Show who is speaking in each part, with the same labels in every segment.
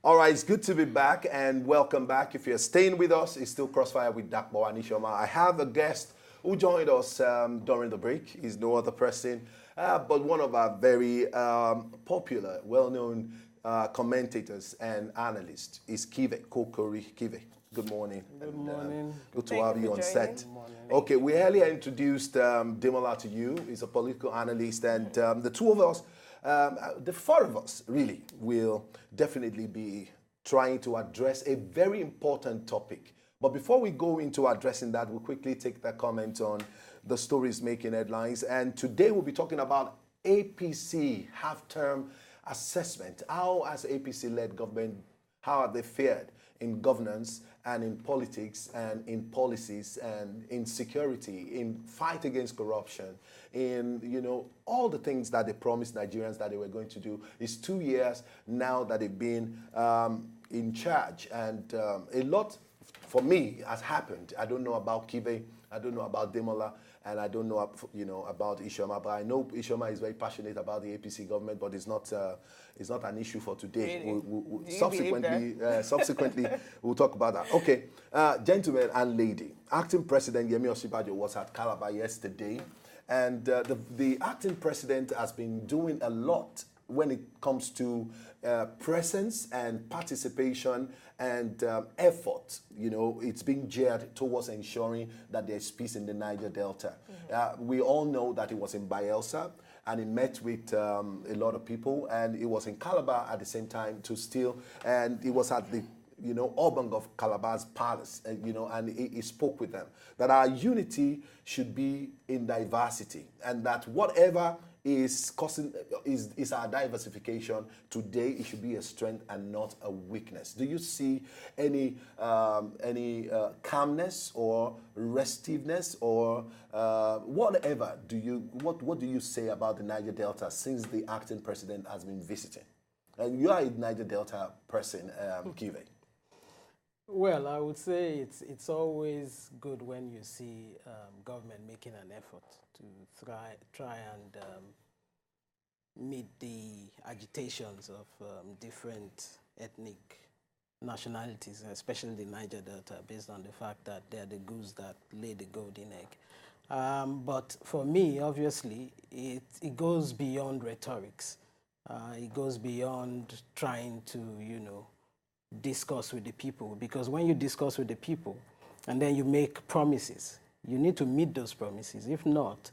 Speaker 1: All right, it's good to be back and welcome back. If you're staying with us, it's still Crossfire with Dakbo and Ishoma. I have a guest who joined us during the break. He's no other person, but one of our very popular, well-known commentators and analysts is Kivwe, Kokori. Kivwe, good morning.
Speaker 2: Good morning.
Speaker 1: Good to have you on set.
Speaker 2: Good morning.
Speaker 1: Okay, we earlier introduced Demola to you. He's a political analyst, and the two of us, the four of us, really, will definitely be trying to address a very important topic. But before we go into addressing that, we'll quickly take that comment on the stories making headlines. And today we'll be talking about APC half-term assessment. How has APC-led government, how have they fared in governance and in politics and in policies and in security, in fight against corruption, in, you know, all the things that they promised Nigerians that they were going to do. It's 2 years now that they've been in charge, and a lot, for me, has happened. I don't know about Kivwe, I don't know about Demola, and I don't know, you know, about Ishoma, but I know Ishoma is very passionate about the APC government, but it's not an issue for today.
Speaker 2: Really?
Speaker 1: Subsequently, we'll talk about that. Okay, gentlemen and lady, Acting President Yemi Osinbajo was at Calabar yesterday, and the acting president has been doing a lot when it comes to presence and participation and effort. You know, it's being geared towards ensuring that there's peace in the Niger Delta. We all know that it was in Bayelsa, and he met with a lot of people, and it was in Calabar at the same time to still, and it was at the, you know, Obang of Calabar's palace, you know, and he spoke with them that our unity should be in diversity, and that whatever is causing is our diversification today, it should be a strength and not a weakness. Do you see any calmness or restiveness or whatever? What do you say about the Niger Delta since the acting president has been visiting? And you are a Niger Delta person, Kivwe.
Speaker 2: Well, I would say it's always good when you see government making an effort to try and meet the agitations of different ethnic nationalities, especially the Niger Delta, based on the fact that they're the goose that lay the golden egg. But for me, obviously, it goes beyond rhetorics. It goes beyond trying to, you know, discuss with the people, because when you discuss with the people and then you make promises, you need to meet those promises. If not,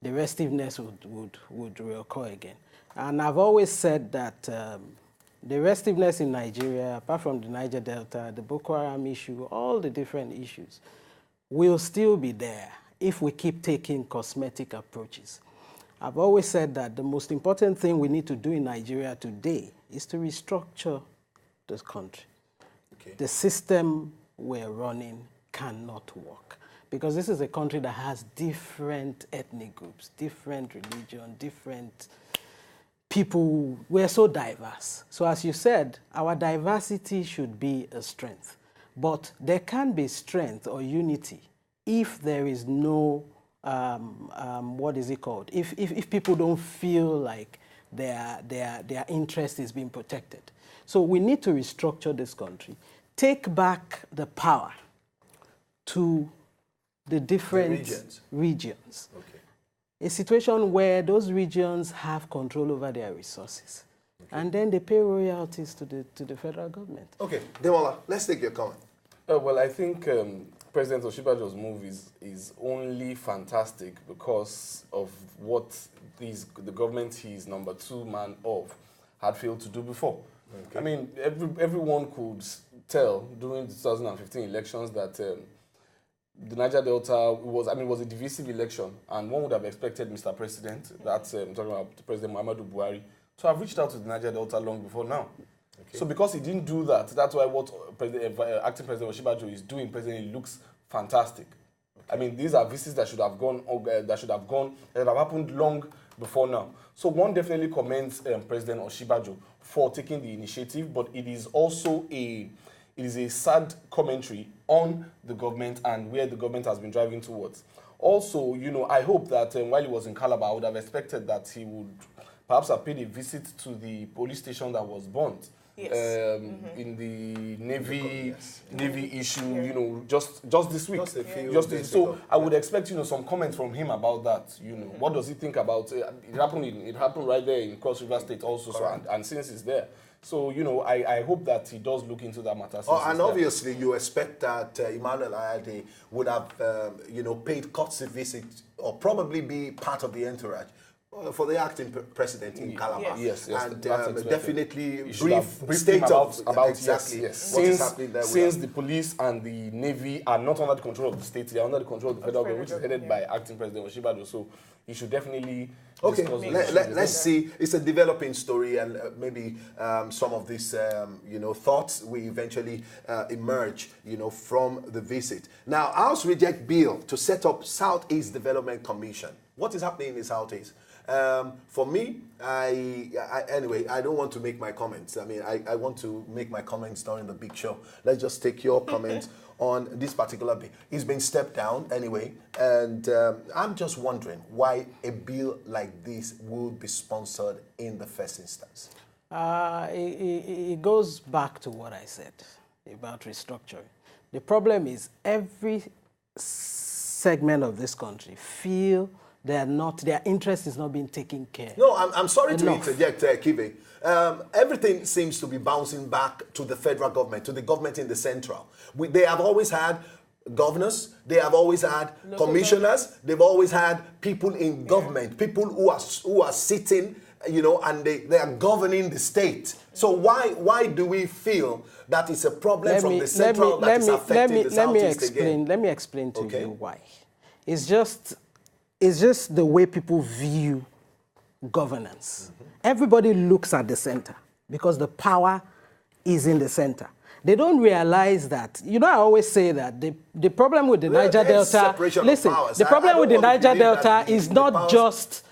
Speaker 2: the restiveness would reoccur again. And I've always said that the restiveness in Nigeria, apart from the Niger Delta, the Boko Haram issue, all the different issues, will still be there if we keep taking cosmetic approaches. I've always said that the most important thing we need to do in Nigeria today is to restructure this country. Okay. The system we're running cannot work, because this is a country that has different ethnic groups, different religion, different people. We're so diverse. So as you said, our diversity should be a strength, but there can be strength or unity if there is no, what is it called? If people don't feel like their interest is being protected. So we need to restructure this country, take back the power to the different regions. Okay. A situation where those regions have control over their resources. Okay. And then they pay royalties to the federal government.
Speaker 1: Okay, Demola, let's take your comment.
Speaker 3: Well, I think President Osinbajo's move is only fantastic because of what the government he's number 2 man of had failed to do before. Okay. I mean, everyone could tell during the 2015 elections that the Niger Delta was a divisive election, and one would have expected Mr. President, that's talking about President Muhammadu Buhari, to have reached out to the Niger Delta long before now. Okay. So because he didn't do that, that's why what acting President Osinbajo is doing presently looks fantastic. Okay. I mean, these are visits that should have happened long before now. So one definitely commends President Osinbajo for taking the initiative, but it is also a sad commentary on the government and where the government has been driving towards. Also, you know, I hope that while he was in Calabar, I would have expected that he would perhaps have paid a visit to the police station that was burnt in the Navy issue,
Speaker 1: Yeah.
Speaker 3: you know, just this week.
Speaker 1: Just
Speaker 3: this. So I would expect, you know, some comments from him about that. You know, what does he think about it? It happened right there in Cross River State also. So, and since it's there. So, you know, I hope that he does look into that matter.
Speaker 1: And obviously, you expect that Emmanuel Ayade would have, you know, paid courtesy visit or probably be part of the entourage for the acting president in Calabar.
Speaker 3: Yes.
Speaker 1: And definitely
Speaker 3: brief
Speaker 1: state
Speaker 3: about
Speaker 1: exactly
Speaker 3: yes.
Speaker 1: what is happening there.
Speaker 3: Since the police and the Navy are not under the control of the state, they are under the control of the federal government, which is headed by acting president Oshibado. So he should definitely
Speaker 1: let's see. It's a developing story, and maybe some of these, you know, thoughts will eventually emerge, you know, from the visit. Now, House reject bill to set up Southeast Development Commission. What is happening in the Southeast? For me, anyway, I don't want to make my comments. I mean, I want to make my comments during the big show. Let's just take your comments on this particular bill. It's been stepped down anyway, and I'm just wondering why a bill like this would be sponsored in the first instance.
Speaker 2: It goes back to what I said about restructuring. The problem is every segment of this country feel their interest is not being taken care of.
Speaker 1: No, I'm sorry to interject, Kivwe. Everything seems to be bouncing back to the federal government, to the government in the central. They have always had governors, they have always had commissioners, they've always had people in government, people who are sitting, you know, and they are governing the state. So why do we feel that it's a problem from the central that is affecting the Southeast again?
Speaker 2: Let me explain to you why. It's just the way people view governance. Everybody looks at the center because the power is in the center. They don't realize that, you know, I always say that the problem with the Niger Delta, listen, the problem with the Niger Delta is not just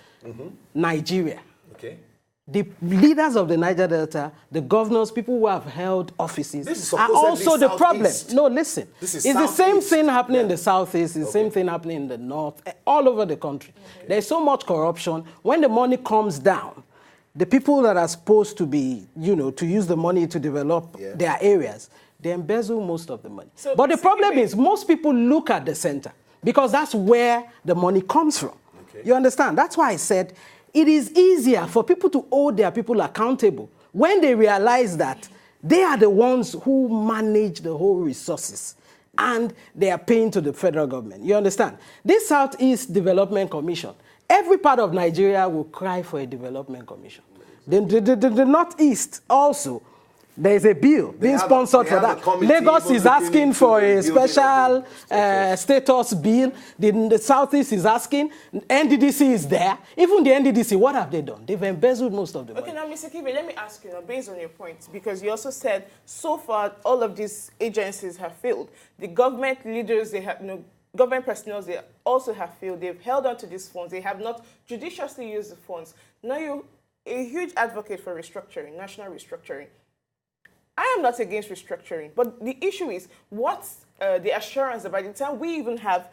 Speaker 2: Nigeria.
Speaker 1: Okay.
Speaker 2: The leaders of the Niger Delta, the governors, people who have held offices are also the problem. No, listen. It's the same thing happening in the Southeast, it's the same thing happening in the North, all over the country. There's so much corruption. When the money comes down, the people that are supposed to be, you know, to use the money to develop their areas, they embezzle most of the money. So, but the problem is most people look at the center because that's where the money comes from. You understand? That's why I said it is easier for people to hold their people accountable when they realize that they are the ones who manage the whole resources and they are paying to the federal government. You understand? This Southeast Development Commission, every part of Nigeria will cry for a development commission. The Northeast also, there is a bill being sponsored for that. Lagos is asking for a special status bill. The Southeast is asking. NDDC is there. Even the NDDC, what have they done? They've embezzled most of the money.
Speaker 4: Okay, now, Mr. Kivwe, let me ask you, based on your point, because you also said so far all of these agencies have failed. The government leaders, they have government personnel, they also have failed. They've held on to these funds. They have not judiciously used the funds. Now you're a huge advocate for restructuring, national restructuring. I am not against restructuring, but the issue is what's the assurance that by the time we even have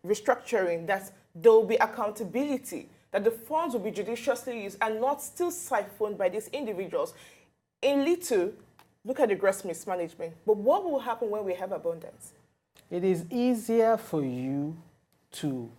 Speaker 4: restructuring, that there will be accountability, that the funds will be judiciously used and not still siphoned by these individuals. In little, look at the gross mismanagement. But what will happen when we have abundance?
Speaker 2: It is easier for you to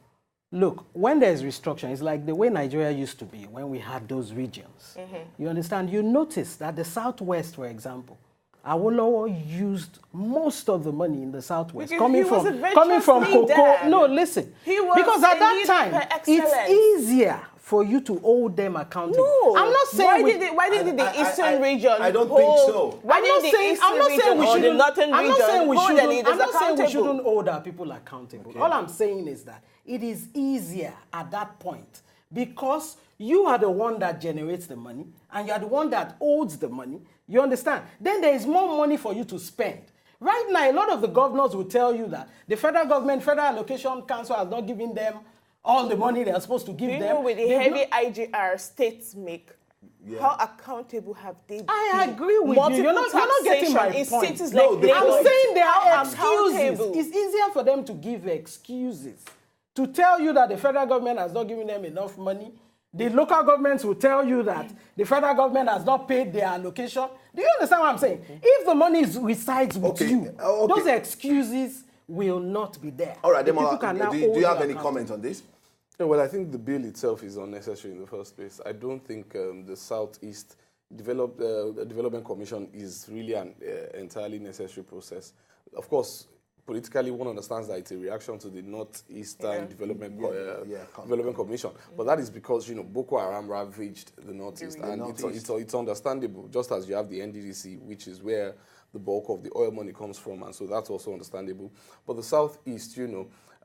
Speaker 2: look, when there's restructuring, it's like the way Nigeria used to be when we had those regions. You understand? You notice that the Southwest, for example, Awolowo used most of the money in the Southwest coming from Kokori. No, listen. Because at that time, it's easier for you to hold them accountable.
Speaker 4: No.
Speaker 2: I'm not saying
Speaker 4: why didn't the Eastern region
Speaker 1: I don't think so.
Speaker 4: Why didn't the Eastern region or the Northern region
Speaker 2: I'm not saying we shouldn't hold our people accountable. Okay. All I'm saying is that it is easier at that point because you are the one that generates the money and you are the one that holds the money. You understand? Then there is more money for you to spend. Right now, a lot of the governors will tell you that the federal government, Federal Allocation Council has not given them all the money they are supposed to give them.
Speaker 4: You know, with the heavy IGR states make, how accountable have they been?
Speaker 2: I agree with you. You're not getting my point.
Speaker 4: I'm
Speaker 2: saying there are excuses. It's easier for them to give excuses. To tell you that the federal government has not given them enough money, The local governments will tell you that the federal government has not paid their allocation. Do you understand what I'm saying? If the money resides with you, those excuses will not be there.
Speaker 1: All right, Demola, do you have any comment on this?
Speaker 3: Yeah, well, I think the bill itself is unnecessary in the first place. I don't think the Southeast Development Commission is really an entirely necessary process. Of course, politically, one understands that it's a reaction to the Northeastern Development Commission. But that is because, Boko Haram ravaged the Northeast. It's understandable, just as you have the NDDC, which is where the bulk of the oil money comes from. And so that's also understandable. But the Southeast,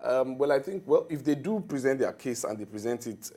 Speaker 3: well, I think, if they do present their case and they present it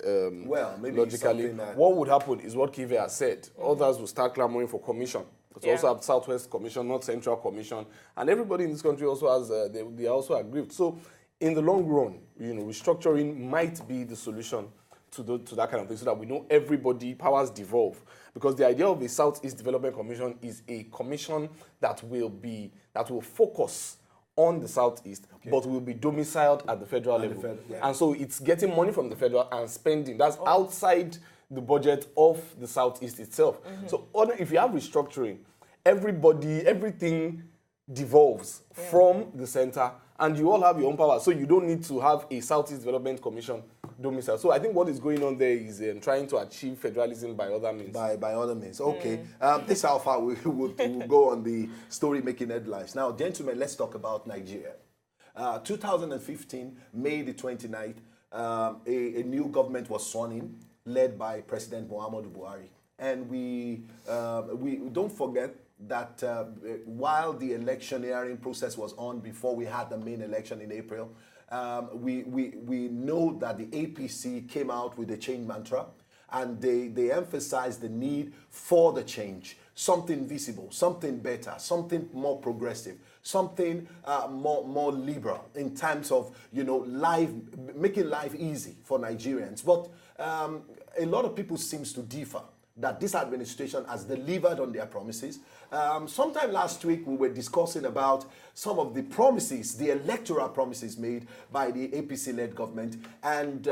Speaker 3: maybe logically, what would happen is what Kivwe has said. Others will start clamoring for commission. It's also have Southwest Commission, not Central Commission. And everybody in this country also has, they are also aggrieved. So in the long run, restructuring might be the solution to that kind of thing so that we know everybody, powers devolve. Because the idea of the Southeast Development Commission is a commission that will focus on the Southeast, but will be domiciled at the federal level. And so it's getting money from the federal and spending. That's outside the budget of the Southeast itself. So if you have restructuring, everything devolves from the center, and you all have your own power. So you don't need to have a Southeast Development Commission domicile. So I think what is going on there is trying to achieve federalism by other means.
Speaker 1: By other means. Okay. This is how far we will go on the story making headlines. Now, gentlemen, let's talk about Nigeria. 2015, May the 29th, a new government was sworn in, led by President Muhammadu Buhari. And we don't forget that while the electioneering process was on before we had the main election in April, we know that the APC came out with a change mantra, and they emphasized the need for the change, something visible, something better, something more progressive, something more liberal in terms of making life easy for Nigerians. But a lot of people seems to differ that this administration has delivered on their promises. Sometime last week, we were discussing about some of the promises, the electoral promises made by the APC-led government, and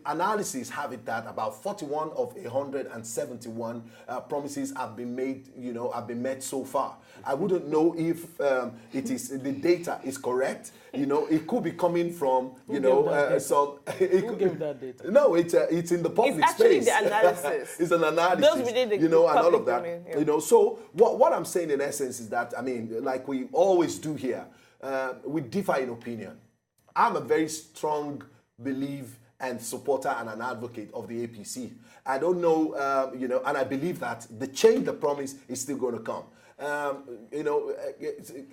Speaker 1: analysis have it that about 41 of 171 promises have been made, have been met so far. I wouldn't know if the data is correct. It could be coming from,
Speaker 2: Who gave that data?
Speaker 1: No, it's in the public
Speaker 4: space. It's actually
Speaker 1: space.
Speaker 4: the analysis.
Speaker 1: It's an analysis.
Speaker 4: Those within the
Speaker 1: and all of that.
Speaker 4: domain,
Speaker 1: So what I'm saying in essence is that, like we always do here, we differ in opinion. I'm a very strong believer and supporter and an advocate of the APC. I don't know, and I believe that the change, the promise is still going to come.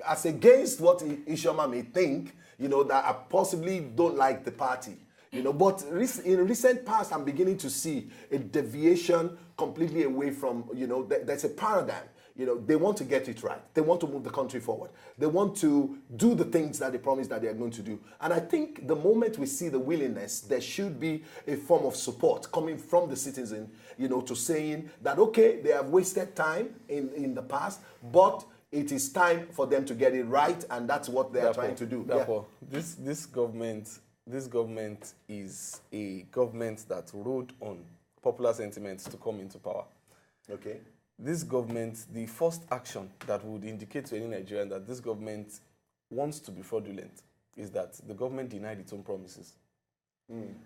Speaker 1: As against what Ishama may think, that I possibly don't like the party. But in recent past, I'm beginning to see a deviation completely away from, there's a paradigm. They want to get it right. They want to move the country forward. They want to do the things that they promise that they are going to do. And I think the moment we see the willingness, there should be a form of support coming from the citizen, to saying that, okay, they have wasted time in the past, but it is time for them to get it right, and that's what they are trying to do.
Speaker 3: This government is a government that rode on popular sentiments to come into power.
Speaker 1: Okay.
Speaker 3: This government, the first action that would indicate to any Nigerian that this government wants to be fraudulent is that the government denied its own promises.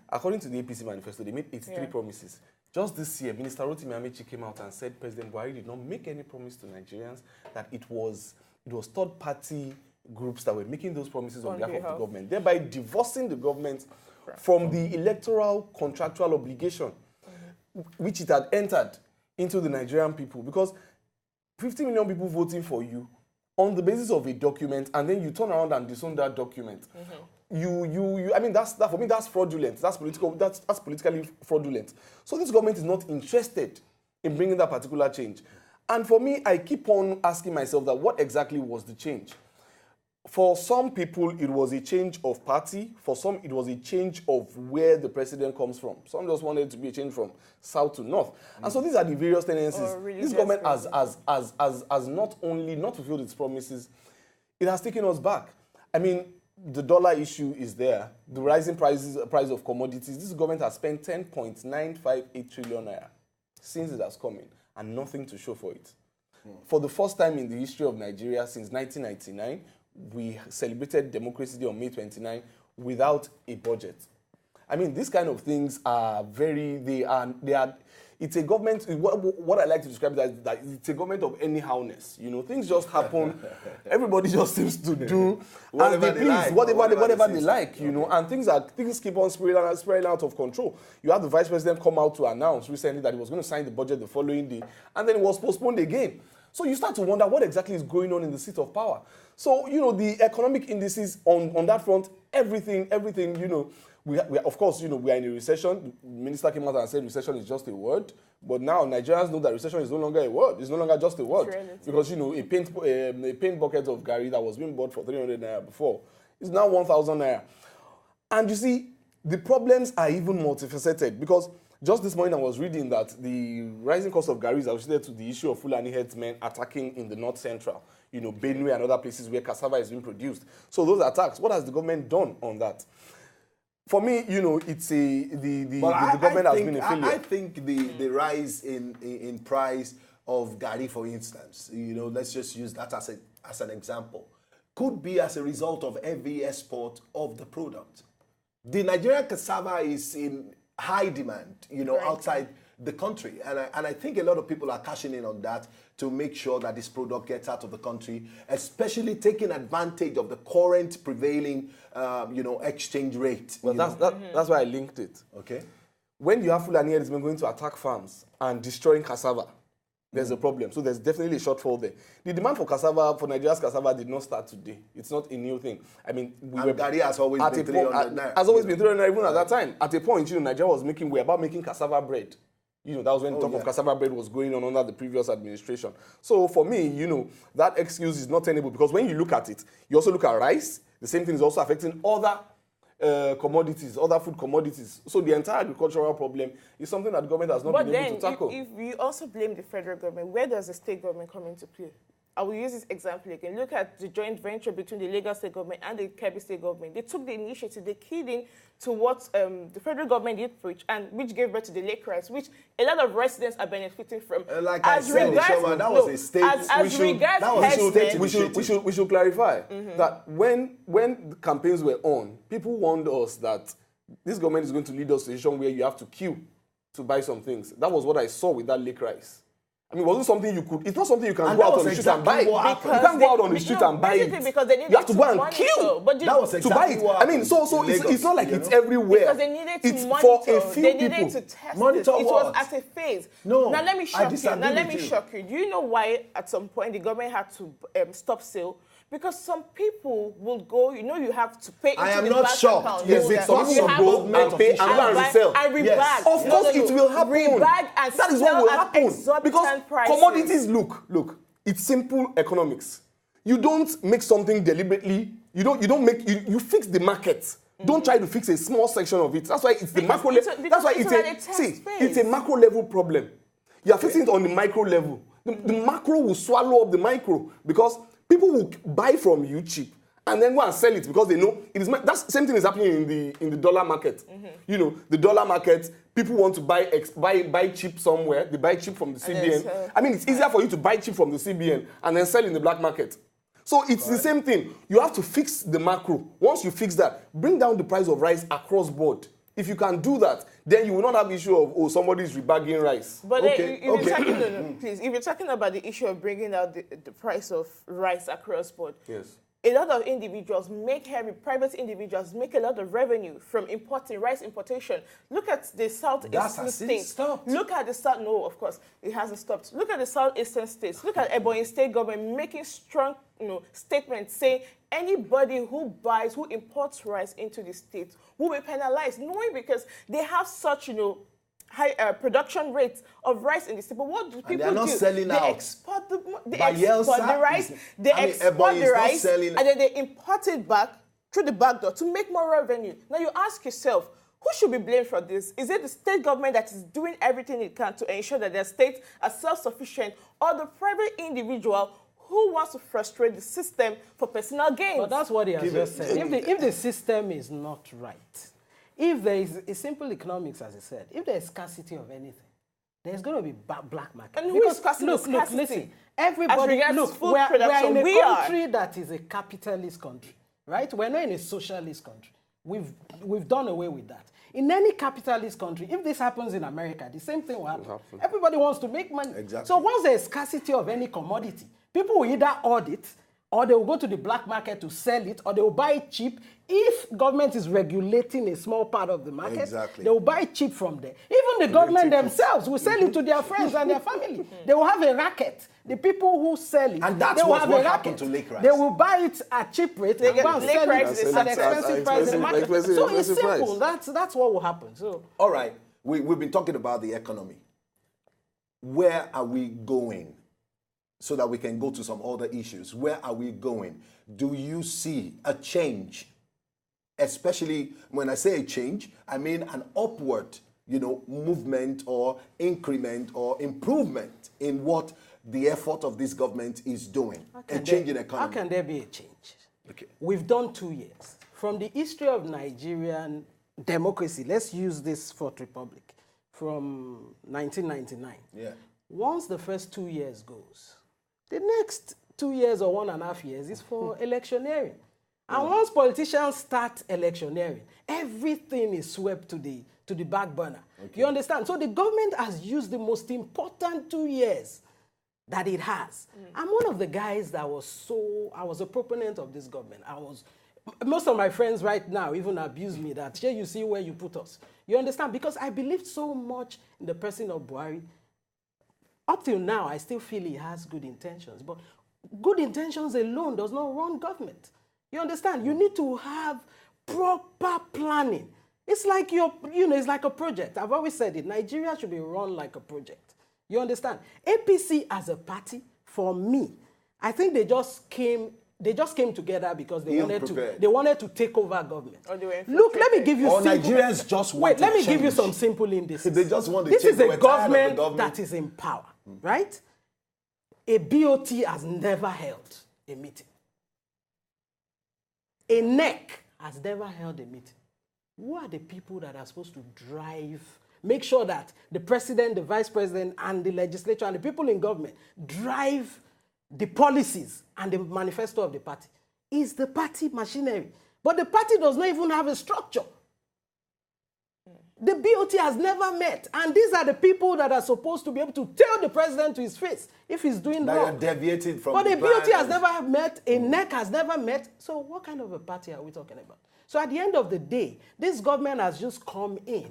Speaker 3: According to the APC manifesto, they made 83 promises. Just this year, Minister Rotimi Amechi came out and said President Buhari did not make any promise to Nigerians, that it was third-party groups that were making those promises on behalf of the government, thereby divorcing the government from the electoral contractual obligation which it had entered into the Nigerian people. Because 50 million people voting for you on the basis of a document, and then you turn around and disown that document. For me, that's fraudulent. That's politically fraudulent. So this government is not interested in bringing that particular change. And for me, I keep on asking myself that what exactly was the change? For some people, it was a change of party. For some, it was a change of where the president comes from. Some just wanted it to be a change from south to north. And so these are the various tendencies. This government has not only not fulfilled its promises, it has taken us back. the dollar issue is there, the rising price of commodities. This government has spent 10.958 trillion naira since it has come in, and nothing to show for it. For the first time in the history of Nigeria since 1999, we celebrated Democracy Day on May 29 without a budget. I mean, these kind of things are it's a government, what I like to describe it as that it's a government of anyhowness. You know, things just happen. Everybody just seems to do whatever they like, you know, and things keep on spiraling out of control. You have the vice president come out to announce recently that he was going to sign the budget the following day, and then it was postponed again. So you start to wonder what exactly is going on in the seat of power. So, you know, the economic indices on that front, everything, you know, we of course, you know, we are in a recession. The minister came out and said recession is just a word. But now Nigerians know that recession is no longer a word. It's no longer just a word. Because, you know, a paint bucket of Gary that was being bought for 300 naira before is now 1,000 naira. And you see, the problems are even multifaceted because just this morning I was reading that the rising cost of Gary is associated to the issue of Fulani headsmen attacking in the north central, you know, Benue and other places where cassava is being produced. So those attacks, what has the government done on that? For me, you know, it's the government has been a failure.
Speaker 1: I think the rise in price of Gari, for instance, you know, let's just use that as an example, could be as a result of heavy export of the product. The Nigerian cassava is in high demand, you know, outside the country. And I think a lot of people are cashing in on that to make sure that this product gets out of the country, especially taking advantage of the current prevailing, you know, exchange rate.
Speaker 3: Well, that's why I linked it.
Speaker 1: Okay.
Speaker 3: When you have Fulani headsmen going to attack farms and destroying cassava, there's a problem. So there's definitely a shortfall there. The demand for cassava, for Nigeria's cassava, did not start today. It's not a new thing. I mean,
Speaker 1: Gari has always been 300 naira.
Speaker 3: Has always been 300 naira even at that time. At a point, you know, Nigeria was we're about making cassava bread. You know, that was when the talk of cassava bread was going on under the previous administration. So for me, you know, that excuse is not tenable because when you look at it, you also look at rice. The same thing is also affecting other commodities, other food commodities. So the entire agricultural problem is something that the government has not been able to tackle.
Speaker 4: But then, if we also blame the federal government, where does the state government come into play? I will use this example again. Look at the joint venture between the Lagos state government and the Kebbi state government. They took the initiative, they keyed in to what the federal government did preach, and which gave birth to the lake rice, which a lot of residents are benefiting from.
Speaker 1: Like I said, that was a state.
Speaker 3: We should clarify that when the campaigns were on, people warned us that this government is going to lead us to a situation where you have to queue to buy some things. That was what I saw with that lake rice. I mean, wasn't something you could, it's not something you can go out on the street and buy. You can't go out on the street and buy it. You have to go and queue to buy it. I mean, so it's not like it's everywhere.
Speaker 4: Because they needed to monitor.
Speaker 3: For a few
Speaker 4: they needed to test it. It was at a phase.
Speaker 1: No,
Speaker 4: now let me shock you. Do you know why at some point the government had to stop sale? Because some people will go, you know, you have to pay into the bank account. I am not shocked.
Speaker 1: Yes, some people will go and pay and resell.
Speaker 4: And rebag.
Speaker 3: Of course it will happen.
Speaker 4: Rebag and
Speaker 3: that is what will happen. Because
Speaker 4: prices.
Speaker 3: Commodities, look, it's simple economics. You don't make something deliberately. You fix the market. Don't try to fix a small section of it. That's why it's the macro level. That's why it's a macro level problem. You are fixing it on the micro level. The macro will swallow up the micro because people will buy from you cheap and then go and sell it because they know it is. That's the same thing is happening in the dollar market. You know, the dollar market, people want to buy cheap somewhere. They buy cheap from the CBN. I mean, it's easier for you to buy cheap from the CBN and then sell in the black market. So it's the same thing. You have to fix the macro. Once you fix that, bring down the price of rice across board. If you can do that, then you will not have issue of somebody's rebagging rice.
Speaker 4: But if you're talking about the issue of bringing out the price of rice across board,
Speaker 3: yes,
Speaker 4: a lot of individuals private individuals make a lot of revenue from importing rice importation. Look at the southeastern states. Look at the south. No, of course it hasn't stopped. Look at the southeastern states. Look at Ebonyi state government making strong, statements saying anybody who imports rice into the state will be penalized, knowing because they have such, high production rates of rice in the state. But what do people do?
Speaker 1: They're not selling out.
Speaker 4: Export the rice. They export the rice, and then they import it back through the back door to make more revenue. Now you ask yourself, who should be blamed for this? Is it the state government that is doing everything it can to ensure that their states are self-sufficient, or the private individual who wants to frustrate the system for personal gains?
Speaker 2: But that's what he has just said. If the system is not right, if there is a simple economics, as he said, if there is scarcity of anything, there's going to be black market.
Speaker 4: And who is causing the scarcity?
Speaker 2: Listen, everybody,
Speaker 4: look,
Speaker 2: we're in a country that is a capitalist country, right? We're not in a socialist country. We've done away with that. In any capitalist country, if this happens in America, the same thing will happen. Everybody wants to make money.
Speaker 1: Exactly.
Speaker 2: So once there is scarcity of any commodity, people will either audit, or they will go to the black market to sell it, or they will buy it cheap. If government is regulating a small part of the market,
Speaker 1: exactly,
Speaker 2: they will buy it cheap from there. Even the government themselves will sell it to their friends and their family. They will have a racket. The people who sell it,
Speaker 1: and that's what happened to lake rice.
Speaker 2: They will buy it at cheap rate. They go and sell it at expensive price in the market. So it's simple. That's what will happen. So
Speaker 1: all right, we've been talking about the economy. Where are we going? So that we can go to some other issues. Where are we going? Do you see a change? Especially when I say a change, I mean an upward, movement or increment or improvement in what the effort of this government is doing. A change in economy.
Speaker 2: How can there be a change?
Speaker 1: Okay.
Speaker 2: We've done 2 years. From the history of Nigerian democracy, let's use this Fourth Republic, from 1999.
Speaker 1: Yeah.
Speaker 2: Once the first 2 years goes, the next 2 years or 1.5 years is for electioneering. And once politicians start electioneering, everything is swept to the back burner. Okay. You understand? So the government has used the most important 2 years that it has. I'm one of the guys that I was a proponent of this government. Most of my friends right now even abuse me that, here you see where you put us. You understand? Because I believed so much in the person of Buhari. Up till now, I still feel he has good intentions. But good intentions alone does not run government. You understand? You need to have proper planning. It's like it's like a project. I've always said it. Nigeria should be run like a project. You understand? APC as a party, for me, I think they just came together because they wanted to take over government. Look, let me give you
Speaker 1: Nigerians just want to
Speaker 2: let me
Speaker 1: change.
Speaker 2: give you some simple indices.
Speaker 1: They just want to
Speaker 2: This
Speaker 1: change.
Speaker 2: is a government that is in power, right? A BOT has never held a meeting. A NEC has never held a meeting. Who are the people that are supposed to make sure that the president, the vice president, and the legislature, and the people in government drive the policies and the manifesto of the party? Is the party machinery. But the party does not even have a structure. The BOT has never met. And these are the people that are supposed to be able to tell the president to his face if he's doing wrong.
Speaker 1: They are deviating from
Speaker 2: But the BOT has never met, a NEC has never met. So what kind of a party are we talking about? So at the end of the day, this government has just come in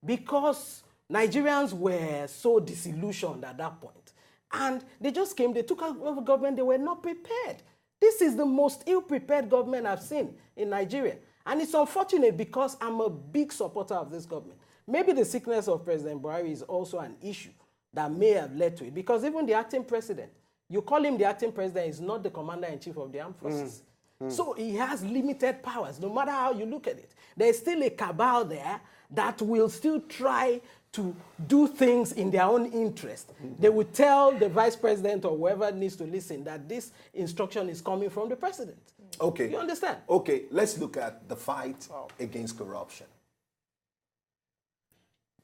Speaker 2: because Nigerians were so disillusioned at that point. And they just came, they took over government, they were not prepared. This is the most ill-prepared government I've seen in Nigeria. And it's unfortunate because I'm a big supporter of this government. Maybe the sickness of President Buhari is also an issue that may have led to it. Because even the acting president, you call him the acting president, he's not the commander-in-chief of the armed forces. So he has limited powers, no matter how you look at it. There's still a cabal there that will still try to do things in their own interest. They will tell the vice president or whoever needs to listen that this instruction is coming from the president.
Speaker 1: Okay.
Speaker 2: You understand?
Speaker 1: Okay, let's look at the fight against corruption.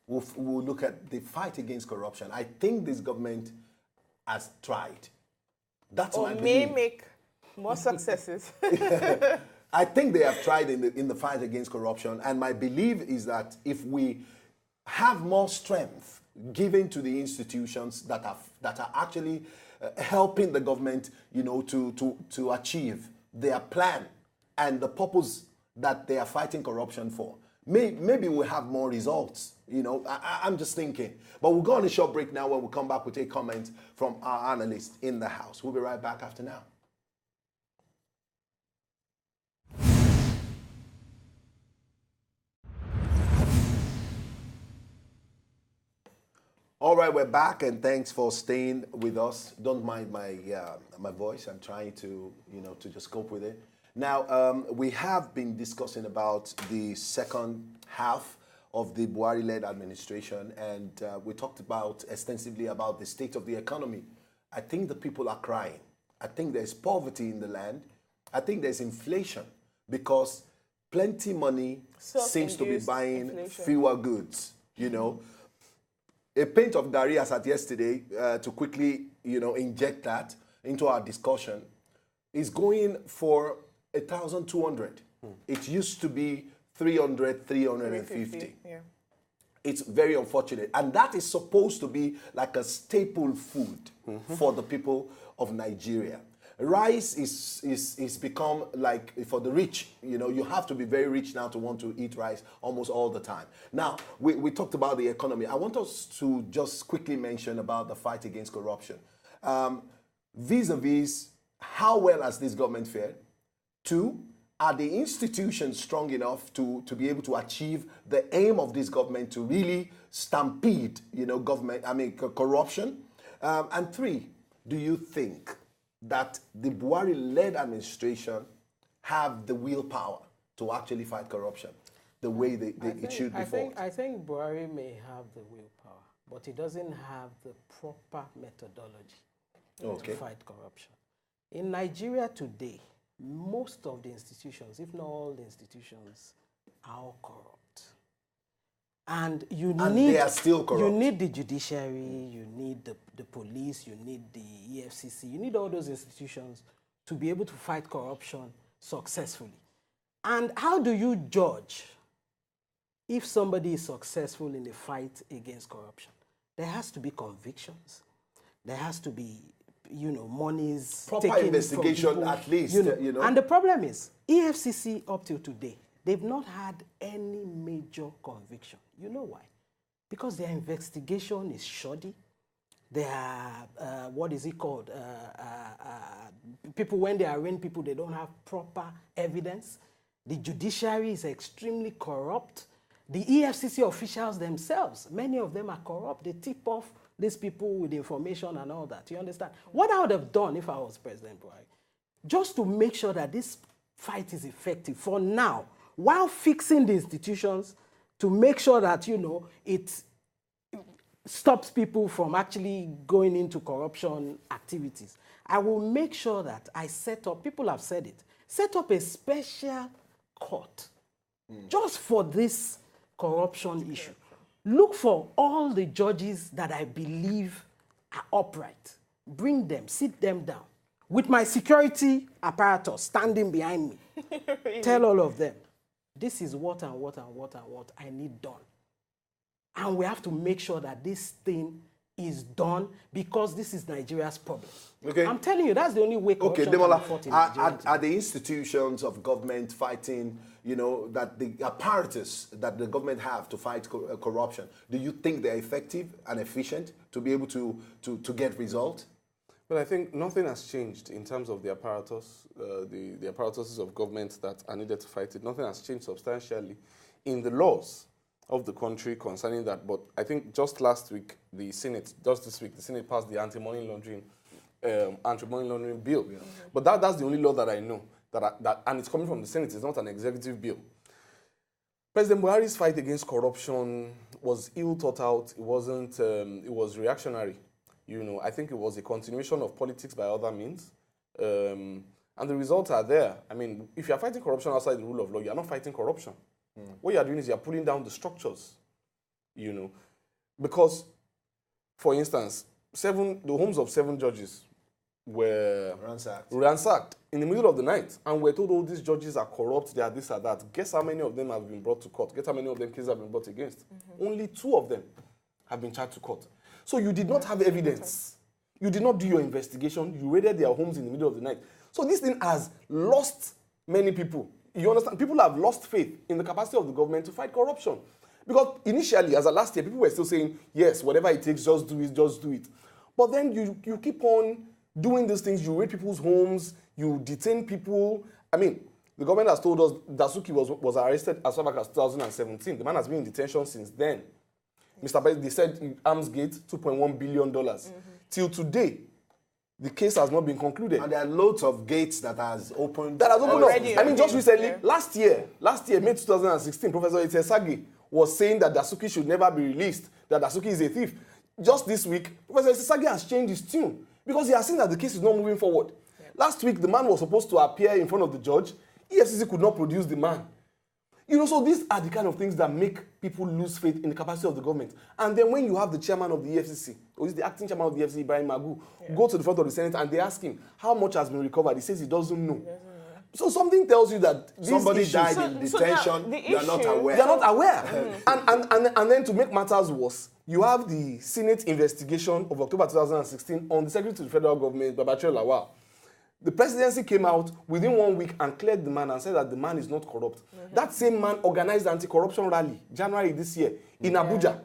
Speaker 1: We'll look at the fight against corruption. I think this government has tried. That's my belief.
Speaker 4: May make more successes.
Speaker 1: I think they have tried in the fight against corruption, and my belief is that if we have more strength given to the institutions that are actually helping the government, to achieve their plan and the purpose that they are fighting corruption for, maybe we'll have more results. I'm just thinking. But we'll go on a short break now. When we come back, we'll take comments from our analysts in the house. We'll be right back after now. All right, we're back, and thanks for staying with us. Don't mind my voice. I'm trying to just cope with it. Now, we have been discussing about the second half of the Buhari-led administration, and we talked extensively about the state of the economy. I think the people are crying. I think there's poverty in the land. I think there's inflation because plenty money seems to be buying fewer goods, you know. A pint of Gary as at yesterday, to quickly, you know, inject that into our discussion, is going for 1,200. It used to be 300, 350.
Speaker 4: Yeah.
Speaker 1: It's very unfortunate. And that is supposed to be like a staple food for the people of Nigeria. Rice is become like for the rich. You know, you have to be very rich now to want to eat rice almost all the time. Now, we talked about the economy. I want us to just quickly mention about the fight against corruption. Vis-a-vis, how well has this government fared? 2, are the institutions strong enough to be able to achieve the aim of this government to really stampede, you know, corruption? And 3, do you think that the Buhari-led administration have the willpower to actually fight corruption the way it should be fought?
Speaker 2: I think Buhari may have the willpower, but he doesn't have the proper methodology to fight corruption. In Nigeria today, most of the institutions, if not all the institutions, are all corrupt. And
Speaker 1: they are still corrupt.
Speaker 2: You need the judiciary, you need the police, you need the EFCC, you need all those institutions to be able to fight corruption successfully. And how do you judge if somebody is successful in the fight against corruption? There has to be convictions. There has to be, you know, monies
Speaker 1: proper
Speaker 2: taken
Speaker 1: investigation
Speaker 2: from people,
Speaker 1: at least, you know.
Speaker 2: And the problem is, EFCC up till today, they've not had any major conviction. You know why? Because their investigation is shoddy. They are, what is it called? People, when they arraign people, they don't have proper evidence. The judiciary is extremely corrupt. The EFCC officials themselves, many of them are corrupt. They tip off these people with information and all that. You understand? What I would have done if I was President Buhari, just to make sure that this fight is effective for now, while fixing the institutions to make sure that, you know, it stops people from actually going into corruption activities. I will make sure that I set up, people have said it, set up a special court just for this corruption issue. Look for all the judges that I believe are upright. Bring them, sit them down. With my security apparatus standing behind me. Really? Tell all of them, this is what and what and what and what I need done. And we have to make sure that this thing is done because this is Nigeria's problem. Okay. I'm telling you, that's the only way corruption can be fought in Nigeria.
Speaker 1: Are the institutions of government fighting, you know, that the apparatus that the government have to fight corruption, do you think they're effective and efficient to be able to get results?
Speaker 3: Well, I think nothing has changed in terms of the apparatus, the apparatuses of government that are needed to fight it. Nothing has changed substantially in the laws of the country concerning that. But I think just last week, the Senate passed the anti-money laundering bill. Yeah. But that's the only law that I know, and it's coming from the Senate. It's not an executive bill. President Buhari's fight against corruption was ill thought out. It wasn't. It was reactionary. You know, I think it was a continuation of politics by other means. And the results are there. I mean, if you're fighting corruption outside the rule of law, you're not fighting corruption. What you're doing is you're pulling down the structures, you know. Because, for instance, the homes of 7 judges were ransacked in the middle of the night. And we're told, oh, these judges are corrupt, they are this or that. Guess how many of them have been brought to court? Guess how many of them cases have been brought against? Only 2 of them have been charged to court. So you did not have evidence. You did not do your investigation. You raided their homes in the middle of the night. So this thing has lost many people. You understand? People have lost faith in the capacity of the government to fight corruption. Because initially, as of last year, people were still saying, yes, whatever it takes, just do it, just do it. But then you keep on doing these things. You raid people's homes. You detain people. I mean, the government has told us Dasuki was arrested as far back as 2017. The man has been in detention since then. Mr. President, they said in Armsgate, $2.1 billion. Till today, the case has not been concluded.
Speaker 1: And there are loads of gates that has opened.
Speaker 3: Already, up. I mean, just recently, last year, May 2016, Professor Itesagi was saying that Dasuki should never be released, that Dasuki is a thief. Just this week, Professor Itesagi has changed his tune because he has seen that the case is not moving forward. Last week, the man was supposed to appear in front of the judge. EFCC could not produce the man. You know, so these are the kind of things that make people lose faith in the capacity of the government. And then when you have the chairman of the EFCC, or is the acting chairman of the EFCC, Ibrahim Magu, go to the front of the Senate and they ask him how much has been recovered. He says he doesn't know. So something tells you that somebody died in detention, you are not aware.
Speaker 1: They are not aware.
Speaker 3: And then to make matters worse, you have the Senate investigation of October 2016 on the Secretary to the Federal Government, Babachir Lawal. The presidency came out within 1 week and cleared the man and said that the man is not corrupt. That same man organized the anti-corruption rally, January this year, in Abuja,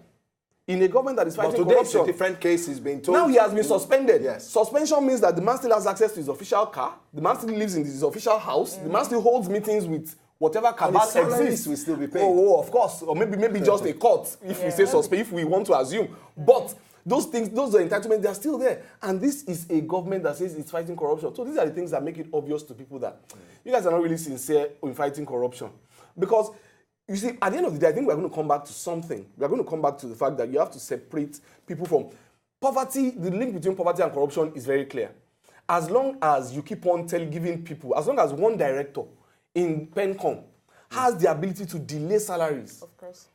Speaker 3: in a government that is fighting corruption.
Speaker 1: But today it's a different case is being told.
Speaker 3: Now he has been suspended.
Speaker 1: Yes.
Speaker 3: Suspension means that the man still has access to his official car, the man still lives in his official house, the man still holds meetings with whatever cabal exists.
Speaker 1: Will still be paid.
Speaker 3: Oh, of course. Or maybe just a court, if we say suspend, if we want to assume. But those things, those are entitlements, they are still there. And this is a government that says it's fighting corruption. So these are the things that make it obvious to people that you guys are not really sincere in fighting corruption. Because, you see, at the end of the day, I think we're going to come back to something. We're going to come back to the fact that you have to separate people from poverty. The link between poverty and corruption is very clear. As long as you keep on giving people, as long as one director in PENCOM has the ability to delay salaries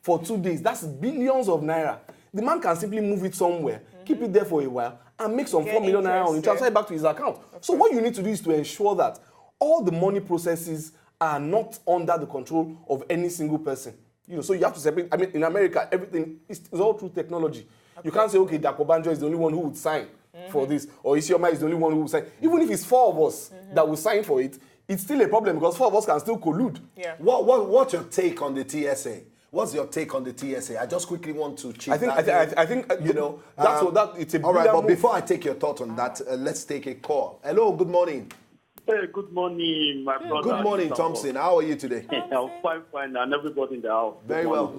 Speaker 3: for 2 days, that's billions of naira. The man can simply move it somewhere, keep it there for a while, and make some 4 million naira on it, transfer it back to his account. So what you need to do is to ensure that all the money processes are not under the control of any single person. You know, so you have to separate. I mean, in America, everything is all through technology. You can't say, okay, Dakobanjo is the only one who would sign for this, or Isioma is the only one who would sign. Even if it's 4 of us that will sign for it, it's still a problem because 4 of us can still collude.
Speaker 4: Yeah.
Speaker 1: What's your take on the TSA? What's your take on the TSA? I just quickly want to check
Speaker 3: I think you know, that's what that it's a
Speaker 1: all right, but before I take your thought on that, let's take a call. Hello, good morning.
Speaker 5: Hey, good morning, my brother.
Speaker 1: Good morning, Thompson. How are you today?
Speaker 5: I'm fine, and everybody in the house.
Speaker 1: Very well.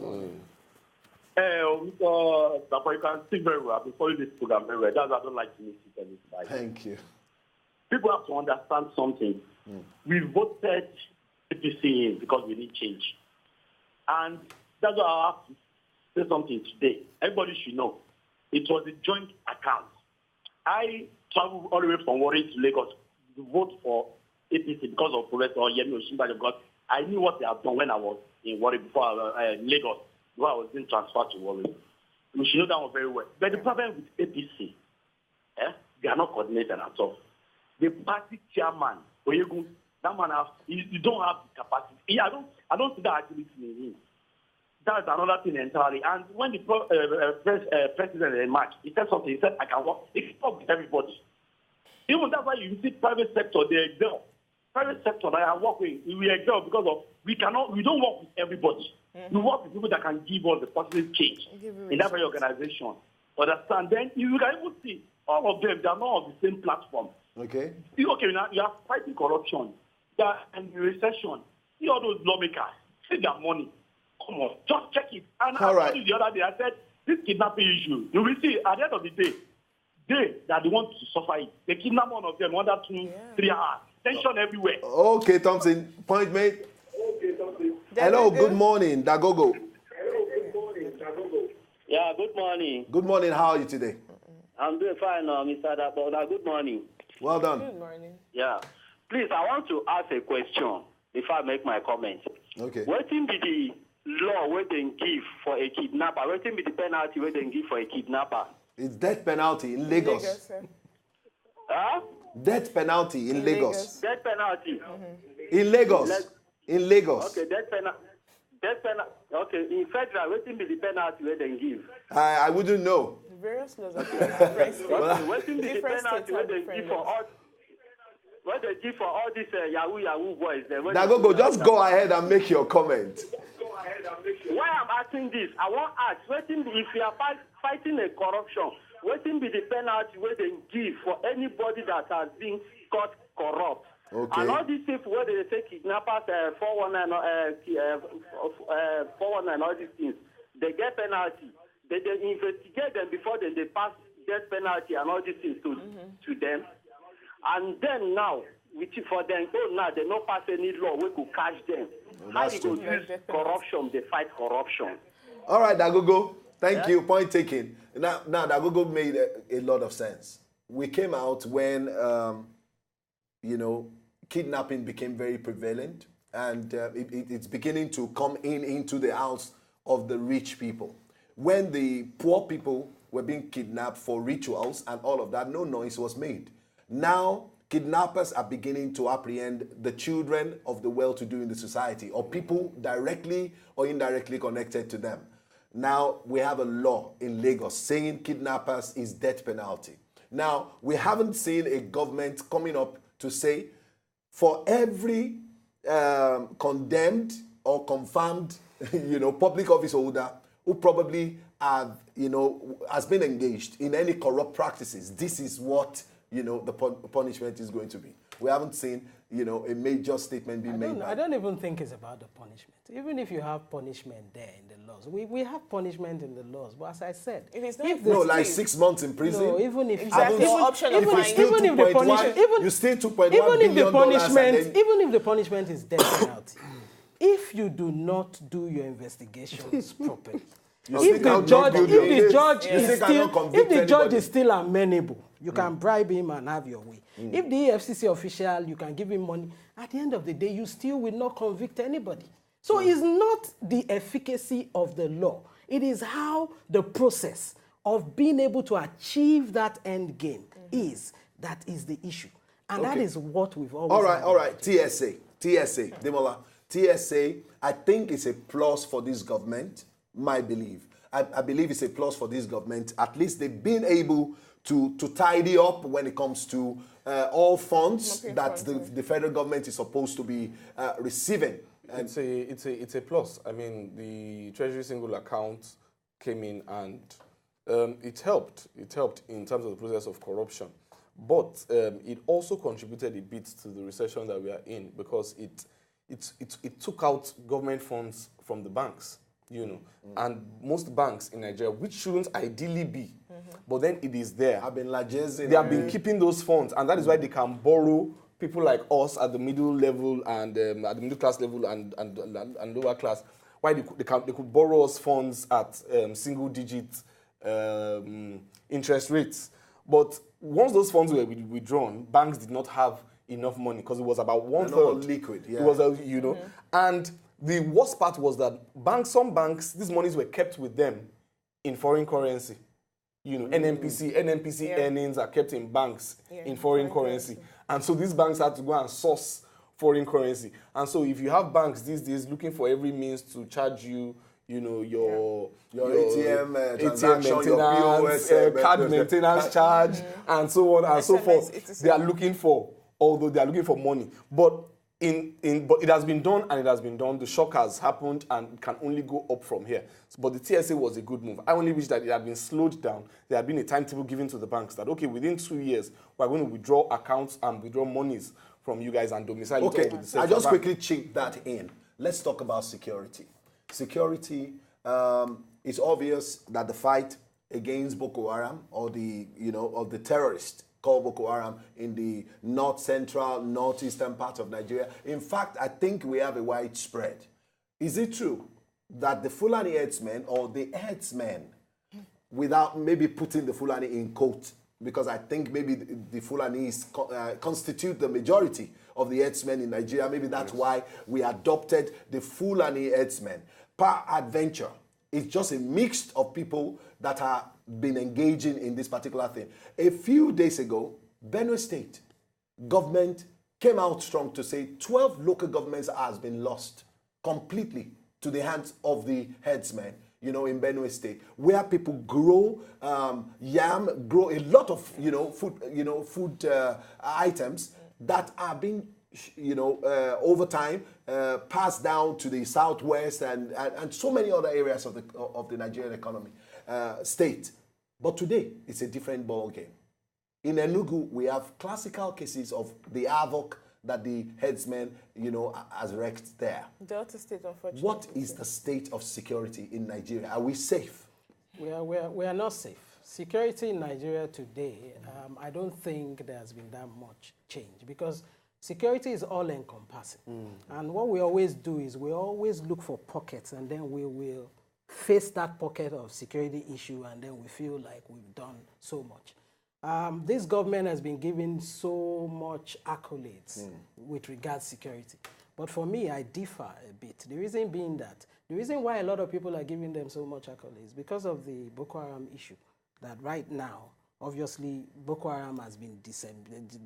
Speaker 5: Hey, Mr. Dapa, you can sing very well. I've been following this program very well. That's why I don't like to miss it any time.
Speaker 1: Thank you.
Speaker 5: People have to understand something. We voted APC in because we need change. And that's why I have to say something today. Everybody should know. It was a joint account. I traveled all the way from Warri to Lagos to vote for APC because of Professor Yemi Osinbajo, because I knew what they have done when I was in Warri before Lagos, before I was being transferred to Warri. We should know that one very well. But the problem with APC, they are not coordinated at all. The party chairman, that man you don't have the capacity. I don't see that agility in him. That's another thing entirely. And when the president in March, he said something. He said, I can work. He can talk with everybody. Even that's why you see private sector, they excel. Private sector that I work with, we excel because of we don't work with everybody. We work with people that can give us the positive change in that very organization. Understand? Then you can even see all of them, they are not on the same platform.
Speaker 1: Okay.
Speaker 5: Okay, now you are fighting corruption. They are in recession. See all those lawmakers, see their money. Come on, just check it. And I told you the other day, I said, this kidnapping issue, you will see at the end of the day, they that they want to suffer it. They kidnap one of them, 1 or 2, 3 hours. Tension everywhere.
Speaker 1: Okay, Thompson, point made. Hello, good morning, Dagogo.
Speaker 6: Yeah, good morning.
Speaker 1: Good morning, how are you today?
Speaker 6: I'm doing fine, Mr. Dagogo. Good morning.
Speaker 1: Well done.
Speaker 4: Good morning.
Speaker 6: Yeah. Please, I want to ask a question before I make my comment.
Speaker 1: Okay.
Speaker 6: What will be the law where they give for a kidnapper? What will be the penalty where they give for a kidnapper?
Speaker 1: It's death penalty in Lagos.
Speaker 6: Huh?
Speaker 1: Death penalty in Lagos.
Speaker 6: Death penalty.
Speaker 1: In Lagos. In Lagos.
Speaker 6: Okay, death penalty. Okay, in federal, what will be the penalty where they give?
Speaker 1: I wouldn't know.
Speaker 4: The various laws are different states.
Speaker 6: What will be the
Speaker 4: Different
Speaker 6: penalty
Speaker 4: states
Speaker 6: where
Speaker 4: have
Speaker 6: they
Speaker 4: different
Speaker 6: give for
Speaker 4: laws.
Speaker 6: all? What they give for all these Yahoo boys?
Speaker 1: Dagogo, just go ahead and make your comment.
Speaker 6: Why I'm asking this, I want to ask, if you are fighting a corruption, what will be the penalty where they give for anybody that has been caught corrupt?
Speaker 1: Okay.
Speaker 6: And all these people where they say kidnappers, 419, all these things, they get penalty. They investigate them before they pass death penalty and all these things to them. And then now, for them, now they don't pass any law we could catch them. How they go use corruption, they fight corruption.
Speaker 1: All right, Dagogo, thank you. Point taken. Now Dagogo made a lot of sense. We came out when kidnapping became very prevalent, and it's beginning to come into the house of the rich people. When the poor people were being kidnapped for rituals and all of that, no noise was made. Now, kidnappers are beginning to apprehend the children of the well-to-do in the society, or people directly or indirectly connected to them. Now, we have a law in Lagos saying kidnappers is death penalty. Now, we haven't seen a government coming up to say for every condemned or confirmed, public office holder who probably has been engaged in any corrupt practices, this is what the punishment is going to be. We haven't seen, a major statement being made.
Speaker 2: I don't even think it's about the punishment. Even if you have punishment there in the laws, we have punishment in the laws. But as I said,
Speaker 4: if it's not
Speaker 1: like 6 months in prison.
Speaker 2: No, even if
Speaker 4: exactly.
Speaker 2: Even if the punishment,
Speaker 1: you still $2.1 billion.
Speaker 2: Even if the punishment is death penalty, if you do not do your investigations properly. If the judge is still amenable, you can bribe him and have your way. If the EFCC official, you can give him money. At the end of the day, you still will not convict anybody. So it's not the efficacy of the law. It is how the process of being able to achieve that end game that is the issue. And that is what we've always
Speaker 1: All right. TSA, Demola. TSA, I think it's a plus for this government. My belief. I believe it's a plus for this government. At least they've been able to tidy up when it comes to all funds that the federal government is supposed to be receiving. And
Speaker 3: it's a plus. I mean, the Treasury single account came in and it helped. It helped in terms of the process of corruption. But it also contributed a bit to the recession that we are in, because it took out government funds from the banks. And most banks in Nigeria, which shouldn't ideally be, but then it is there. They have been keeping those funds, and that is why they can borrow people like us at the middle level and at the middle class level and lower class. Why they could borrow us funds at single-digit interest rates. But once those funds were withdrawn, banks did not have enough money because it was about one-third
Speaker 1: liquid. Yeah.
Speaker 3: It was and the worst part was that some banks, these monies were kept with them in foreign currency. NNPC earnings are kept in banks in foreign currency. And so these banks had to go and source foreign currency. And so if you have banks these days looking for every means to charge you, your
Speaker 1: ATM transaction,
Speaker 3: maintenance,
Speaker 1: your POS,
Speaker 3: card maintenance charge, and so on and so forth. They are looking for money. But but it has been done, and it has been done. The shock has happened, and it can only go up from here. But the TSA was a good move. I only wish that it had been slowed down. There had been a timetable given to the banks that, okay, within 2 years, we're going to withdraw accounts and withdraw monies from you guys and domicile it all with the central
Speaker 1: I just
Speaker 3: bank.
Speaker 1: quickly check that in. Let's talk about security. Security, it's obvious that the fight against Boko Haram, or of the terrorists called Boko Haram in the north-central, northeastern part of Nigeria. In fact, I think we have a widespread. Is it true that the Fulani herdsmen, or the herdsmen, without maybe putting the Fulani in quote, because I think maybe the Fulanis constitute the majority of the herdsmen in Nigeria, maybe that's why we adopted the Fulani herdsmen. Per-adventure, it's just a mix of people that have been engaging in this particular thing. A few days ago, Benue State government came out strong to say 12 local governments has been lost completely to the hands of the herdsmen, in Benue State, where people grow yam, grow a lot of, food items that are being, over time passed down to the southwest and so many other areas of the Nigerian economy state. But today, it's a different ball game. In Enugu, we have classical cases of the havoc that the headsmen, has wreaked there.
Speaker 4: Delta State, unfortunately.
Speaker 1: What is the state of security in Nigeria? Are we safe?
Speaker 2: We are not safe. Security in Nigeria today, I don't think there has been that much change, because security is all-encompassing. And what we always do is we always look for pockets, and then we will face that pocket of security issue, and then we feel like we've done so much. This government has been given so much accolades with regards to security. But for me, I differ a bit. The reason being that, the reason why a lot of people are giving them so much accolades is because of the Boko Haram issue. That right now, obviously, Boko Haram has been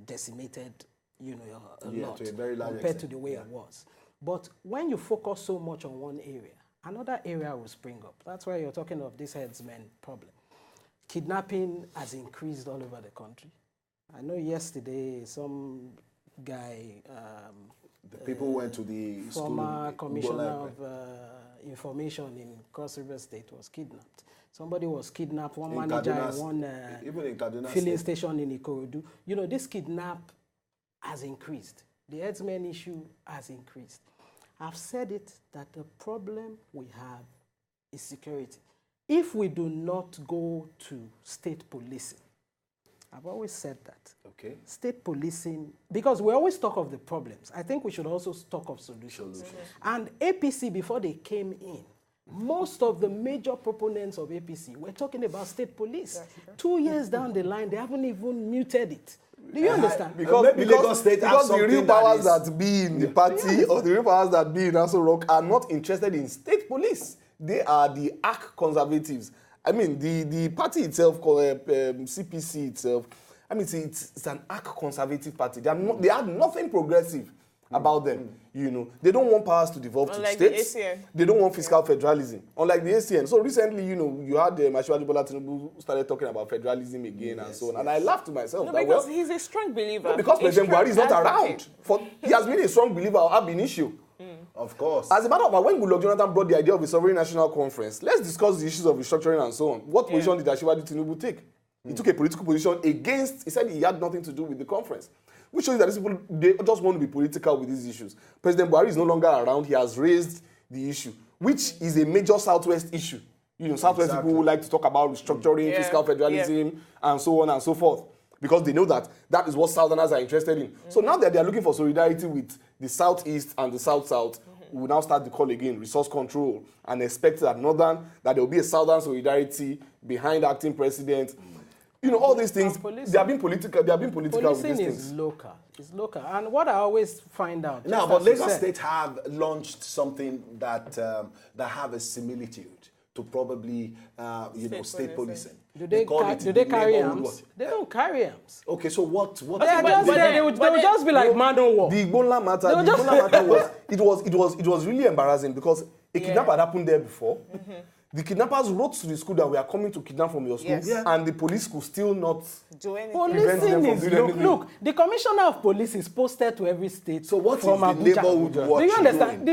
Speaker 2: decimated, you know, a lot
Speaker 1: to a very large
Speaker 2: compared
Speaker 1: extent.
Speaker 2: to the way it was. But when you focus so much on one area, another area will spring up. That's why you're talking of this headsman problem. Kidnapping has increased all over the country. I know yesterday some guy,
Speaker 1: The people went to the
Speaker 2: former
Speaker 1: school,
Speaker 2: commissioner
Speaker 1: Bola,
Speaker 2: of information in Cross River State was kidnapped. Somebody was kidnapped, one
Speaker 1: In
Speaker 2: manager
Speaker 1: Kaduna,
Speaker 2: in one
Speaker 1: even in Kaduna
Speaker 2: filling
Speaker 1: State.
Speaker 2: station in Ikorodu. You know, this kidnap has increased. The headsman issue has increased. I've said it that the problem we have is security. If we do not go to state policing, I've always said that.
Speaker 1: Okay.
Speaker 2: State policing, because we always talk of the problems, I think we should also talk of solutions. And APC, before they came in, most of the major proponents of APC were talking about state police. 2 years down the line, they haven't even muted it. Do you understand?
Speaker 1: Maybe Lagos State has
Speaker 3: because the real
Speaker 1: something that
Speaker 3: powers
Speaker 1: is-
Speaker 3: that be in the party or the real powers that be in Aso Rock are not interested in state police. They are the arch conservatives. I mean, the party itself, called CPC itself, I mean, it's an arch conservative party. They have nothing progressive about them. You know, they don't want powers to devolve
Speaker 4: Unlike
Speaker 3: to
Speaker 4: the
Speaker 3: states.
Speaker 4: ACN.
Speaker 3: They don't want fiscal federalism, unlike the ACN. So recently, you know, you had Muhammadu Bola Tinubu started talking about federalism again and so on. And I laughed to myself.
Speaker 4: No,
Speaker 3: that,
Speaker 4: because
Speaker 3: well,
Speaker 4: he's a strong believer.
Speaker 3: no, because
Speaker 4: A
Speaker 3: President
Speaker 4: strong
Speaker 3: Buhari is not
Speaker 4: advocate.
Speaker 3: around. He has been a strong believer of ab initio.
Speaker 1: Of course.
Speaker 3: As a matter of fact, when Goodluck Jonathan brought the idea of a sovereign national conference, let's discuss the issues of restructuring and so on. What position did Asiwaju Tinubu take? He took a political position against, he said he had nothing to do with the conference. Which shows that these people, they just want to be political with these issues. President Buhari is no longer around. He has raised the issue, which is a major Southwest issue. You know, Southwest people would like to talk about restructuring, fiscal federalism, and so on and so forth. Because they know that that is what Southerners are interested in. So now that they are looking for solidarity with the Southeast and the South-South, we will now start the call again, resource control, and expect that there will be a Southern solidarity behind acting president. You know, all these things, they have been political. They have been political with
Speaker 2: Policing
Speaker 3: these
Speaker 2: is
Speaker 3: things.
Speaker 2: local. It's local. And what I always find out...
Speaker 1: Now,
Speaker 2: just
Speaker 1: but
Speaker 2: as you
Speaker 1: Lagos
Speaker 2: said,
Speaker 1: State have launched something that have a similitude to probably state policing.
Speaker 2: do they
Speaker 1: call
Speaker 2: carry
Speaker 1: neighborhood
Speaker 2: arms?
Speaker 1: what?
Speaker 2: They don't carry arms.
Speaker 1: Okay, so what?
Speaker 2: They are just there. They will just be like man on war.
Speaker 3: The Igbola matter, was really embarrassing because a kidnap had happened there before. The kidnappers wrote to the school that we are coming to kidnap from your school, and the police could still not
Speaker 4: Do anything.
Speaker 3: prevent them
Speaker 2: Policing
Speaker 3: from
Speaker 2: is
Speaker 3: doing anything.
Speaker 2: look. The commissioner of police is posted to every state.
Speaker 1: So what is
Speaker 2: from
Speaker 1: the
Speaker 2: Abuja.
Speaker 1: neighborhood watch
Speaker 2: Do you
Speaker 1: doing?
Speaker 2: understand?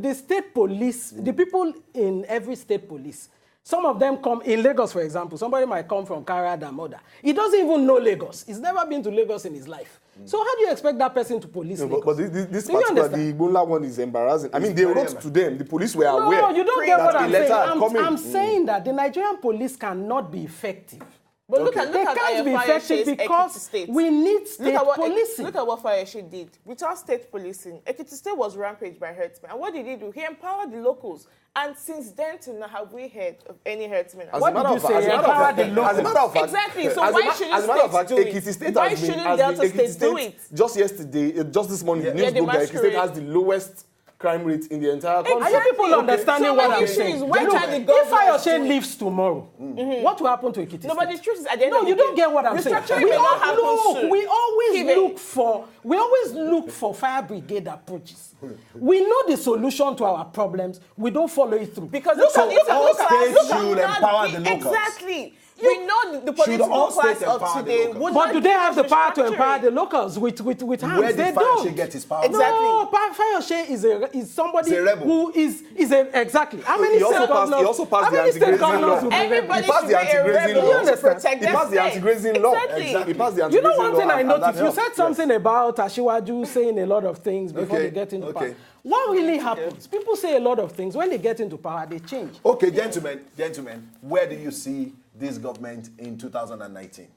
Speaker 2: The state police, the people in every state police. Some of them come in Lagos, for example. Somebody might come from Kara Damoda. He doesn't even know Lagos. He's never been to Lagos in his life. So how do you expect that person to police
Speaker 3: No,
Speaker 2: Lagos?
Speaker 3: but this
Speaker 2: Do you
Speaker 3: particular,
Speaker 2: understand?
Speaker 3: the Igbola one is embarrassing. I mean, they wrote to them. The police were aware.
Speaker 2: No, you don't get
Speaker 3: that
Speaker 2: what
Speaker 3: a
Speaker 2: I'm
Speaker 3: letter
Speaker 2: saying.
Speaker 3: had come in.
Speaker 2: I'm saying that the Nigerian police cannot be effective.
Speaker 4: But look at
Speaker 2: They can't be effective
Speaker 4: Ekiti
Speaker 2: because
Speaker 4: State.
Speaker 2: we need state policing.
Speaker 4: Look at what Fayeshe did. Without state policing, Ekiti State was rampaged by herdsmen. And what did he do? He empowered the locals. And since then to now, have we heard of any herdsmen?
Speaker 3: As
Speaker 2: What
Speaker 3: a matter
Speaker 2: did
Speaker 3: of
Speaker 2: you
Speaker 3: fact-
Speaker 2: say? Empower the
Speaker 3: as a matter of fact,
Speaker 4: Exactly. So
Speaker 3: as a
Speaker 4: why
Speaker 3: ma-
Speaker 4: shouldn't
Speaker 3: as a matter of fact,
Speaker 4: states do it?
Speaker 3: Ekiti State
Speaker 4: Why
Speaker 3: has been,
Speaker 4: shouldn't
Speaker 3: has
Speaker 4: Delta
Speaker 3: been,
Speaker 4: State
Speaker 3: Ekiti
Speaker 4: do
Speaker 3: State,
Speaker 4: it?
Speaker 3: just yesterday, just this morning, the news
Speaker 4: the
Speaker 3: broke that Ekiti State
Speaker 4: masquerade.
Speaker 3: has the lowest crime rate in the entire country.
Speaker 2: Are you people understanding
Speaker 4: So
Speaker 2: what
Speaker 4: my
Speaker 2: I'm
Speaker 4: issue
Speaker 2: saying?
Speaker 4: is why
Speaker 2: Look,
Speaker 4: can't the
Speaker 2: if
Speaker 4: government
Speaker 2: Fayoshe
Speaker 4: do it?
Speaker 2: leaves tomorrow, what will happen to Ekiti
Speaker 4: No, but the
Speaker 2: State?
Speaker 4: truth is, at the end
Speaker 2: No,
Speaker 4: of the
Speaker 2: you don't
Speaker 4: day,
Speaker 2: get what I'm saying.
Speaker 4: restructuring may not happen soon.
Speaker 2: We always
Speaker 4: Kivwe.
Speaker 2: look for fire brigade approaches. We know the solution to our problems. We don't follow it through.
Speaker 4: Because look
Speaker 1: So
Speaker 4: at
Speaker 1: all states should
Speaker 4: not
Speaker 1: empower
Speaker 4: be-
Speaker 1: the locals.
Speaker 4: Exactly. We know the political
Speaker 1: all
Speaker 4: class
Speaker 1: states
Speaker 4: of
Speaker 1: empower the
Speaker 4: today
Speaker 1: locals?
Speaker 4: would
Speaker 2: But
Speaker 4: not
Speaker 2: do they
Speaker 4: give
Speaker 2: have the
Speaker 4: us
Speaker 2: power to
Speaker 4: restructuring.
Speaker 2: empower the locals with hands?
Speaker 1: Where
Speaker 2: They
Speaker 1: did
Speaker 2: don't.
Speaker 1: Fayoshe get his power?
Speaker 4: Exactly.
Speaker 2: No, Fayoshe is somebody
Speaker 1: He's a rebel.
Speaker 2: who is exactly. How many
Speaker 3: He also
Speaker 2: state
Speaker 3: passed- he
Speaker 2: governors?
Speaker 3: also passed
Speaker 2: How
Speaker 3: the
Speaker 2: many state
Speaker 3: anti-grazing
Speaker 2: governors
Speaker 3: law.
Speaker 2: will be
Speaker 4: Everybody
Speaker 3: He passed
Speaker 4: should
Speaker 3: the
Speaker 4: be a
Speaker 3: anti-grazing
Speaker 4: rebel
Speaker 3: law.
Speaker 4: to protect
Speaker 3: He
Speaker 4: their
Speaker 3: passed the
Speaker 4: state.
Speaker 3: anti-grazing law.
Speaker 4: Exactly.
Speaker 3: He passed the
Speaker 2: You know
Speaker 3: anti-grazing
Speaker 2: one thing
Speaker 3: law
Speaker 2: I
Speaker 3: and that
Speaker 2: noticed? You
Speaker 3: helped.
Speaker 2: said something about Asiwaju saying a lot of things before
Speaker 1: Okay,
Speaker 2: they get into
Speaker 1: okay.
Speaker 2: power. What really happens? People say a lot of things. When they get into power, they change.
Speaker 1: Okay, gentlemen, where do you see this government in 2019?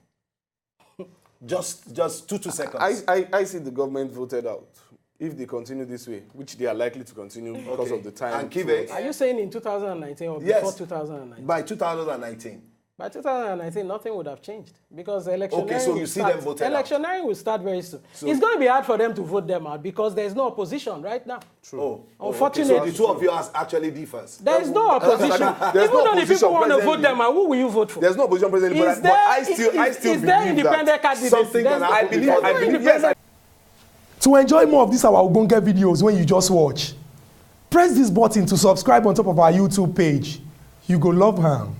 Speaker 1: Just 2 seconds.
Speaker 3: I see the government voted out. If they continue this way, which they are likely to continue because
Speaker 1: Okay.
Speaker 3: of the time.
Speaker 1: And Kivwe?
Speaker 2: Are you saying in 2019 or
Speaker 1: Yes.
Speaker 2: before 2019?
Speaker 1: By 2019.
Speaker 2: By 2019, nothing would have changed because electioneering.
Speaker 1: Okay, so you see them voting out.
Speaker 2: Electioneering will start very soon.
Speaker 1: So
Speaker 2: it's going to be hard for them to vote them out because there is no opposition right now.
Speaker 1: True.
Speaker 2: Unfortunately,
Speaker 1: okay. So the two of you are actually differs.
Speaker 2: There is no opposition. Even though the people want to vote them out, who will you vote for?
Speaker 1: There's no opposition presently, but I still
Speaker 2: is there independent candidates?
Speaker 1: Something can happen. I believe yes.
Speaker 7: To enjoy more of these our Ogbonge videos when you just watch, press this button to subscribe on top of our YouTube page. You go love am.